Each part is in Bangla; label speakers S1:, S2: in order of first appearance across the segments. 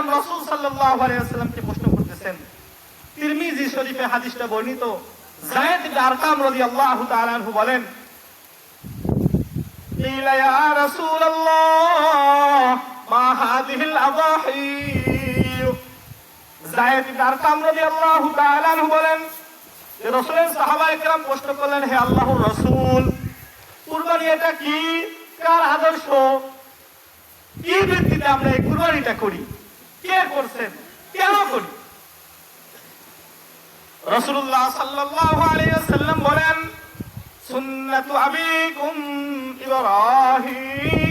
S1: একরাম রাসূল সাল্লাল্লাহু আলাইহি ওয়াসাল্লামকে প্রশ্ন করতেছেন। তিরমিজি শরীফে হাদিসটা বর্ণিত। যায়েদ ইবনে আরকাম রাদিয়াল্লাহু তাআলা আনহু বলেন, কিলা ইয়া রাসূলুল্লাহ মা হাযিহিল আযাহি। যায়েদ ইবনে আরকাম রাদিয়াল্লাহু তাআলা আনহু বলেন যে রাসূলের সাহাবায়ে কেরাম প্রশ্ন করলেন, হে আল্লাহর রাসূল, কুরবানি এটা কি? কার আদর্শ? কি ভিত্তিতে আমরা এই কুরবানিটা করি? কে করছেন? কেন করি? রাসূলুল্লাহ সাল্লাল্লাহু আলাইহি ওয়াসাল্লাম বলেন, সুন্নাতু আবিকুম ইব্রাহিম।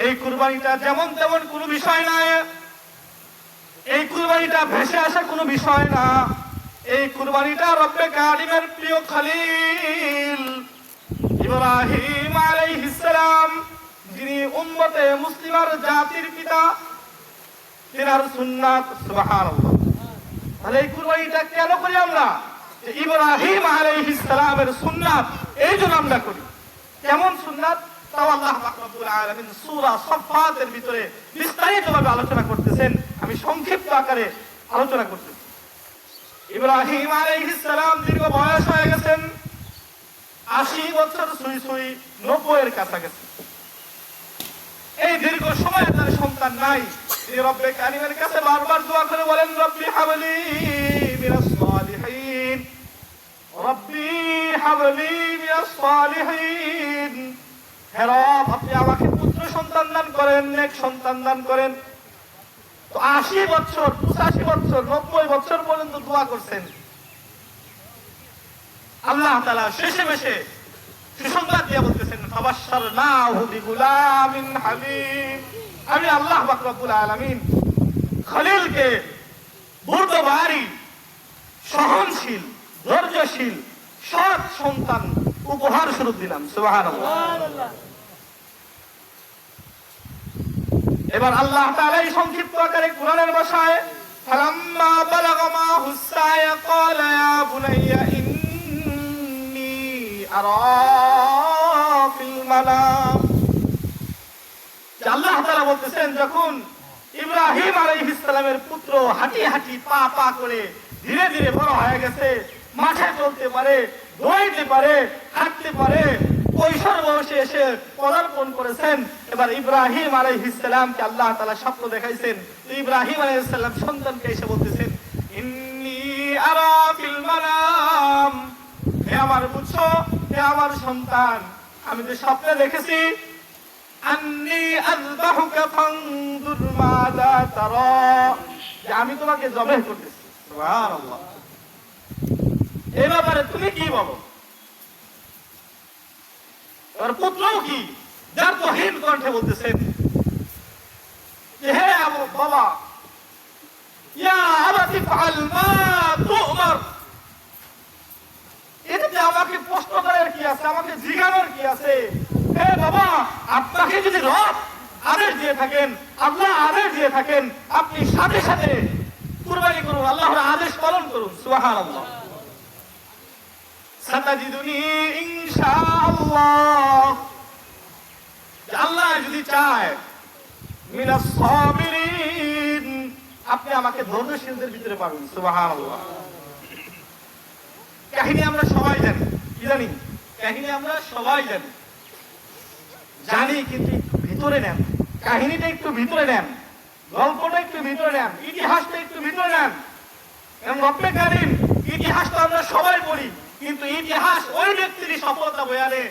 S1: এই কুরবানিটা যেমন তেমন কোনো বিষয় নয়। এই কুরবানিটা ভেসে আসা কোনো বিষয় না। এই কুরবানিটা রব্বে কারিমের প্রিয় খলিল ইব্রাহিম আলাইহিস সালাম, যিনি উম্মতে মুসলিমার জাতির পিতা, তিনার সুন্নাত। সুবহানাল্লাহ। তাহলে এই কুরবানিটা কেন করি আমরা? যে ইব্রাহিম আলাইহিস সালামের সুন্নাত, এই জন্য আমরা করি। কেমন সুন্নাত? তাও আল্লাহ পাক রব্বুল আলামিন সূরা সাফফাতের ভিতরে বিস্তারিতভাবে আলোচনা করতেছেন। আমি সংক্ষিপ্ত আকারে আলোচনা করতেছি। ইব্রাহিম আলাইহিস সালাম দীর্ঘ বয়স হয়ে গেছেন, 80 বছর সুই সুই 90 এর কাছাকাছি। এই দীর্ঘ সময় তার সন্তান নাই। তিনি রব্বে কারিমের কাছে বারবার দোয়া করে বলেন, রব্বি হাবলি মিনাস সালিহিন, রব্বি হাবলি মিনাস সালিহিন। হে রব, আপনি আমাকে পুত্র সন্তান দান করেন, নেক সন্তান দান করেন। তো 80 বছর, 85 বছর, 90 বছর পর্যন্ত দোয়া করছেন। আল্লাহ তাআলা শেষে মেশে সুসংবাদ দিয়ে বলতেছেন, ফাবাশশারনাহু বিগুলামিন হালিম। আমি আল্লাহ পাক রব্বুল আলামিন খলিলকে বুর্দবারী, সহনশীল, ধৈর্যশীল, সৎ সন্তান উপহার স্বরূপ দিলাম। সুবহানাল্লাহ। এবার আল্লাহ তাআলা এই সংক্ষিপ্ত আকারে কোরআনের ভাষায়, ফালাম্মা বালাগা মাহুস সায়া ক্বালা ইয়া বুনাইয়া ইন্নী আরা ফিল মানাম। আল্লাহ তাআলা বলতেছেন, যখন ইব্রাহিম আলাইহিস সালামের পুত্র হাঁটি হাঁটি পা পা করে ধীরে ধীরে বড় হয়ে গেছে, মাঠে চলতে পারে, দৌড়াইতে পারে, হাঁটতে পারে, কৈশোর বয়সে এসে পদার্পণ করেছেন। এবার ইব্রাহিম আলাইহিস সালামকে আল্লাহ তাআলা স্বপ্ন দেখাইছেন। ইব্রাহিম আলাইহিস সালাম সন্তানকে এসে বলতেছেন, ইন্নী আরা ফিল মানাম। হে আমার পুত্র, হে আমার সন্তান, আমি যে স্বপ্নে দেখেছি, আন্নী আযবাহুকা ফানজুর মাযা তারা, যে আমি তোমাকে জবাহ করতেছি। সুবহানাল্লাহ। এই ব্যাপারে তুমি কি বলো? আর পুত্রও কি যার তহিন কণ্ঠে বলতেছেন যে, হে আবু বাবা, ইয়া আবাতি ফাআল মা তু'মার। এতে আমাকে প্রশ্ন করার কি আছে? আমাকে জিজ্ঞাসার কি আছে? হে বাবা, আপনাকে যদি রব আদেশ দিয়ে থাকেন, আল্লাহ আদেশ দিয়ে থাকেন, আপনি সাথে সাথে কুরবানি করুন, আল্লাহর আদেশ পালন করুন। সুবহানাল্লাহ। সাতাজিদুনি ইনশাআল্লাহ। আল্লাহ যদি চায়, মিনাস সাবিরিন, আপনি আমাকে ধৈর্যশীলদের ভিতরে পাবেন। সুবহানাল্লাহ। কাহিনী আমরা সবাই জানি। কি জানি? কাহিনী আমরা সবাই জানি, কিন্তু একটু ভিতরে নেন, কাহিনীটা একটু ভিতরে নেন, গল্পটা একটু ভিতরে নেন, ইতিহাসটা একটু ভিতরে নেন। রব্বে কারিম ইতিহাসটা আমরা সবাই পড়ি, কিন্তু ইতিহাস ওই ব্যক্তির সফলতা বয়ানে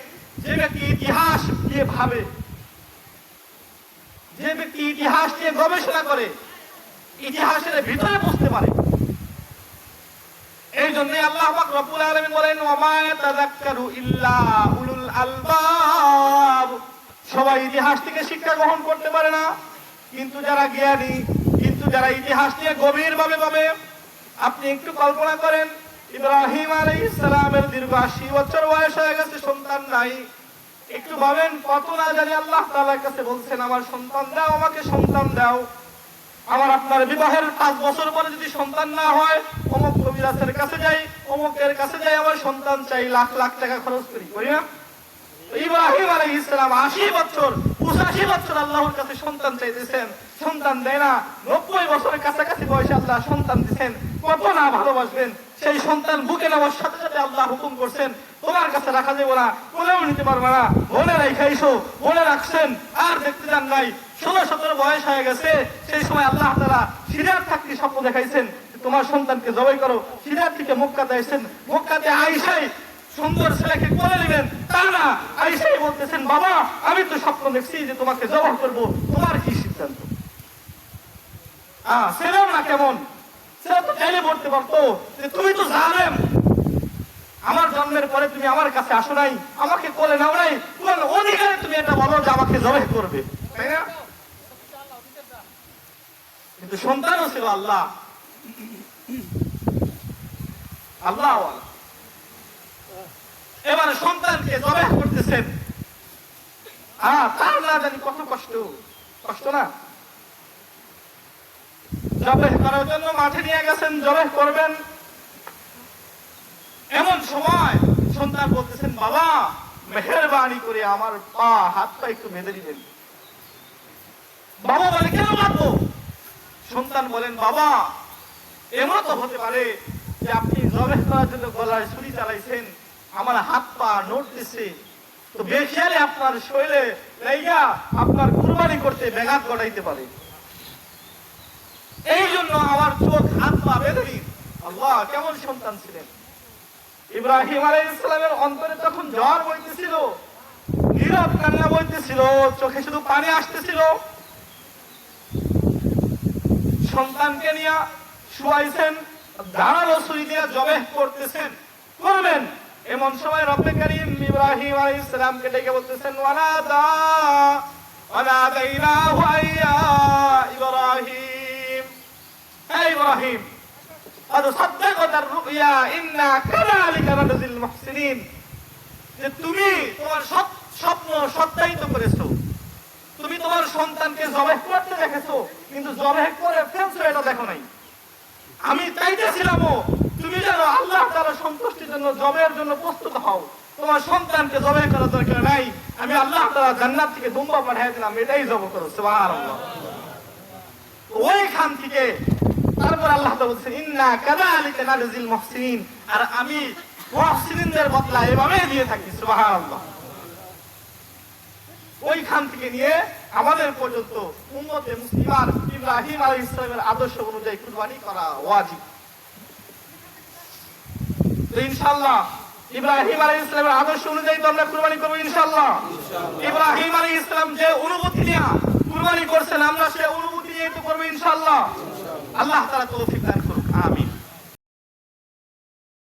S1: যে ব্যক্তি ইতিহাস নিয়ে ভাবে, যে ব্যক্তি ইতিহাস নিয়ে গবেষণা করে, ইতিহাসের ভিতরে বুঝতে পারে। এই জন্যই আল্লাহ পাক রব্বুল আলামিন বলেন, ওয়া মা ইয়াতাযাক্কারু ইল্লা উলুল আলবাব। সবাই ইতিহাস থেকে শিক্ষা গ্রহণ করতে পারে না, কিন্তু যারা জ্ঞানী, কিন্তু যারা ইতিহাস নিয়ে গভীরভাবে ভাবে। আপনি একটু কল্পনা করেন, ইব্রাহিম আলাইহিস সালামের দীর্ঘ 80 বছর বয়স হয়ে গেছে, সন্তান নাই। একটু ভাবেন, কত না জানি আল্লাহ তাআলার কাছে বলছেন, আমার সন্তান দাও, আমাকে সন্তান দাও। আমার আপনার বিবাহের 5 বছর পরে যদি সন্তান না হয়, অমুক কবিরাজের কাছে যাই, অমুকের কাছে যাই, আমার সন্তান চাই, লাখ লাখ টাকা খরচ করি, করি না? ইব্রাহিম আলাইহিস সালাম 80 বছর 85 বছর আল্লাহর কাছে সন্তান চাইতেছেন, সন্তান দেয় না। 90 বছরের কাছাকাছি বয়সে আল্লাহ সন্তান দিচ্ছেন, কত না ভালোবাসবেন। সেই সন্তান বুকে নেওয়ার সাথে সাথে আল্লাহ হুকুম করছেন, তোমার কাছে রাখা যাবে না, কোলেও নিতে পারবে না, বলে রাখাইছো, বলে রাখছেন, আর দেখতে যান নাই। 16-17 বয়স হয়ে গেছে, সেই সময় আল্লাহ তাআলা সিরিয়ার থাকতে স্বপ্ন দেখাইছেন, তোমার সন্তানকে জবাই করো। সিরিয়ার থেকে মক্কাতে আসছেন, মক্কাতে আইসাই সুন্দর ছেলেকে কোলে নেবেন, তা না, আইসাই বলতেছেন, বাবা আমি তো স্বপ্ন দেখছি যে তোমাকে জবাই করব, তোমার কি সিদ্ধান্ত? ছেলেও না কেমন, ছেলে তো চাইলে বলতে পারতো যে তুমি তো জানেন আমার জন্মের পরে তুমি আমার কাছে আসো নাই, আমাকে কোলে নাও নাই, কোন অধিকারে তুমি এটা বলো যে আমাকে জবাই করবে, তাই না? কিন্তু সন্তানও ছিল আল্লাহ আল্লাহ। এবারে সন্তানকে জবাই করতেছেন, তার না জানি কত কষ্ট, কষ্ট না? জবাই করার জন্য মাঠে নিয়ে গেছেন, জবাই করবেন। এমন সময় সন্তান বলতেছেন, বাবা মেহেরবানি করে আমার হাত পা একটু বেঁধে দিবেন। বাবা বলে, কেন বাঁধবো? সন্তান বলেন, বাবা এমন তো হতে পারে যে আপনি জবাই করার জন্য গলায় ছুরি চালাইছেন, আমার হাত পা নড়তেছে, তো বেখেয়ালে আপনার শরীরে লাইগা আপনার কুরবানি করতে ব্যাঘাত ঘটাইতে পারে, এই জন্য আমার চোখ হাত পা বেঁধে দিন। আল্লাহ কেমন সন্তান ছিলেন! ইব্রাহিম আলাইহিস সালামের অন্তরে তখন ঝড় বইতেছিল, নীরব কান্না বইতেছিল, চোখে শুধু পানি আসতেছিল। সন্তানকে নিয়ে শুয়াইছেন, ধারালো ছুরি দিয়ে জবাই করতেছেন, করবেন। এমন সময় রব্বে কারীম ইব্রাহিম আলাইহিস সালামকে ডেকে বলতেছেন, ওয়ানাদাইনাহু আইয়া ইব্রাহিম, হে ইব্রাহিম قد صدقت الرؤيا إنا كذلك نجزي المحسنين, যে তুমি তোমার স্বপ্ন সত্যায়িত করেছো, তুমি তোমার সন্তানকে জবাই করতে দেখেছো, কিন্তু জবাই করে ফেলছো এটা দেখো নাই। আমি চাইতেছিলাম তুমি যেন আল্লাহ তাআলার সন্তুষ্টির জন্য জবাইয়ের জন্য প্রস্তুত হও, তোমার সন্তানকে জবাই করার দরকার নাই, আমি আল্লাহ তাআলা জান্নাত থেকে দুম্বা পাঠিয়ে দিলাম, এটাই জবাই করো। সুবহানাল্লাহ। ওইখান থেকে তারপর আল্লাহ তাআলা বলছেন, ইন্না কাযালিকা নাজজিল মুহসিনিন, আর আমি মুহসিনদের বদলা এভাবে দিয়ে থাকি। সুবহানাল্লাহ। ওইখান থেকে নিয়ে আমাদের পর্যন্ত উম্মতে মুসলিমার ইব্রাহিম আলাইহিস সালামের আদর্শ অনুযায়ী কুরবানি করা ওয়াজিব। তো ইনশাআল্লাহ ইব্রাহিম আলাইহিস সালামের আদর্শ অনুযায়ী তো আমরা কুরবানি করব ইনশাআল্লাহ। ইব্রাহিম আলাইহিস সালাম যে অনুভূতি নিয়ে কুরবানি করছেন, আমরা সেই অনুভূতি নিয়ে তো করব ইনশাআল্লাহ। আল্লাহ তাআলা তৌফিক দান করুন।